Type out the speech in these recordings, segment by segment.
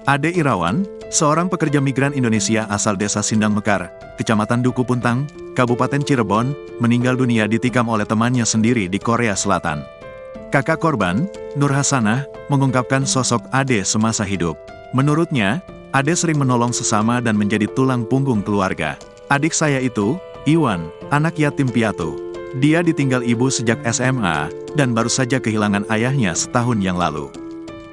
Ade Irawan, seorang pekerja migran Indonesia asal desa Sindang Mekar, Kecamatan Duku Puntang, Kabupaten Cirebon, meninggal dunia ditikam oleh temannya sendiri di Korea Selatan. Kakak korban, Nur Hasanah, mengungkapkan sosok Ade semasa hidup. Menurutnya, Ade sering menolong sesama dan menjadi tulang punggung keluarga. Adik saya itu, Iwan, anak yatim piatu. Dia ditinggal ibu sejak SMA, dan baru saja kehilangan ayahnya setahun yang lalu.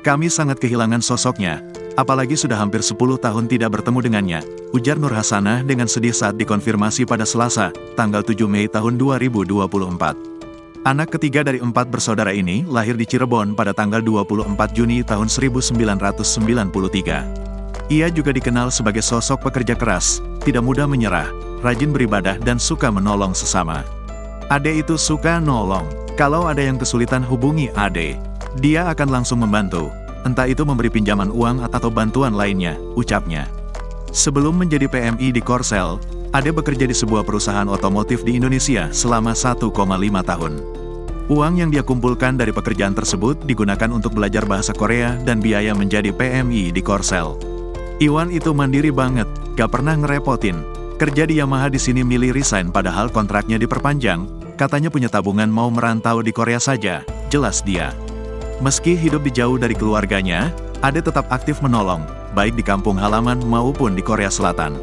Kami sangat kehilangan sosoknya, apalagi sudah hampir 10 tahun tidak bertemu dengannya, ujar Nur Hasanah dengan sedih saat dikonfirmasi pada Selasa, tanggal 7 Mei tahun 2024. Anak ketiga dari 4 bersaudara ini lahir di Cirebon pada tanggal 24 Juni tahun 1993. Ia juga dikenal sebagai sosok pekerja keras, tidak mudah menyerah, rajin beribadah dan suka menolong sesama. Ade itu suka nolong. Kalau ada yang kesulitan hubungi Ade. Dia akan langsung membantu, entah itu memberi pinjaman uang atau bantuan lainnya, ucapnya. Sebelum menjadi PMI di Korsel, Ade bekerja di sebuah perusahaan otomotif di Indonesia selama 1,5 tahun. Uang yang dia kumpulkan dari pekerjaan tersebut digunakan untuk belajar bahasa Korea dan biaya menjadi PMI di Korsel. Iwan itu mandiri banget, gak pernah ngerepotin. Kerja di Yamaha di sini milih resign padahal kontraknya diperpanjang, katanya punya tabungan mau merantau di Korea saja, jelas dia. Meski hidup jauh dari keluarganya, Ade tetap aktif menolong, baik di kampung halaman maupun di Korea Selatan.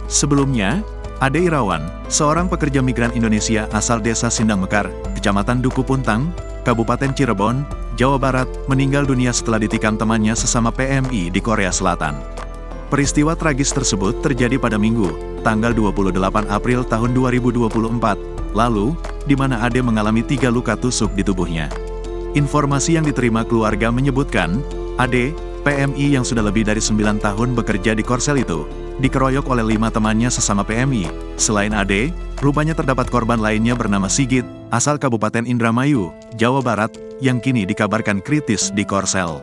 Sebelumnya, Ade Irawan, seorang pekerja migran Indonesia asal desa Sindang Mekar, Kecamatan Duku Puntang, Kabupaten Cirebon, Jawa Barat, meninggal dunia setelah ditikam temannya sesama PMI di Korea Selatan. Peristiwa tragis tersebut terjadi pada Minggu, tanggal 28 April tahun 2024, lalu, di mana Ade mengalami 3 luka tusuk di tubuhnya. Informasi yang diterima keluarga menyebutkan, Ade, PMI yang sudah lebih dari 9 tahun bekerja di Korsel itu, dikeroyok oleh 5 temannya sesama PMI. Selain Ade, rupanya terdapat korban lainnya bernama Sigit, asal Kabupaten Indramayu, Jawa Barat, yang kini dikabarkan kritis di Korsel.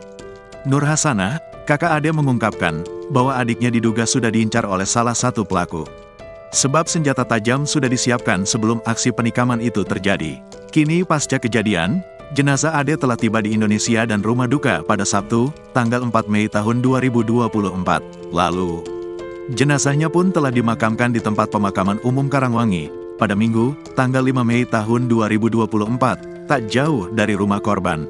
Nur Hasanah, kakak Ade mengungkapkan, bahwa adiknya diduga sudah diincar oleh salah satu pelaku. Sebab senjata tajam sudah disiapkan sebelum aksi penikaman itu terjadi. Kini pasca kejadian, jenazah Ade telah tiba di Indonesia dan rumah duka pada Sabtu, tanggal 4 Mei tahun 2024. Lalu, jenazahnya pun telah dimakamkan di tempat pemakaman umum Karangwangi, pada Minggu, tanggal 5 Mei tahun 2024, tak jauh dari rumah korban.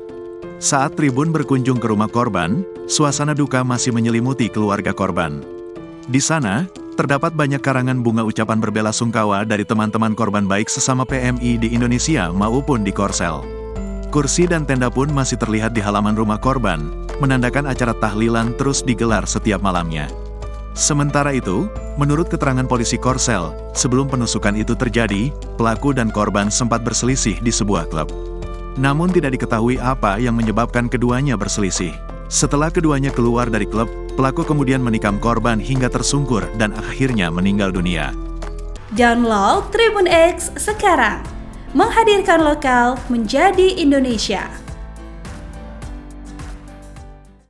Saat Tribun berkunjung ke rumah korban, suasana duka masih menyelimuti keluarga korban. Di sana, terdapat banyak karangan bunga ucapan berbelasungkawa dari teman-teman korban baik sesama PMI di Indonesia maupun di Korsel. Kursi dan tenda pun masih terlihat di halaman rumah korban, menandakan acara tahlilan terus digelar setiap malamnya. Sementara itu, menurut keterangan polisi Korsel, sebelum penusukan itu terjadi, pelaku dan korban sempat berselisih di sebuah klub. Namun tidak diketahui apa yang menyebabkan keduanya berselisih. Setelah keduanya keluar dari klub, pelaku kemudian menikam korban hingga tersungkur dan akhirnya meninggal dunia. Download Tribun X sekarang, menghadirkan lokal menjadi Indonesia.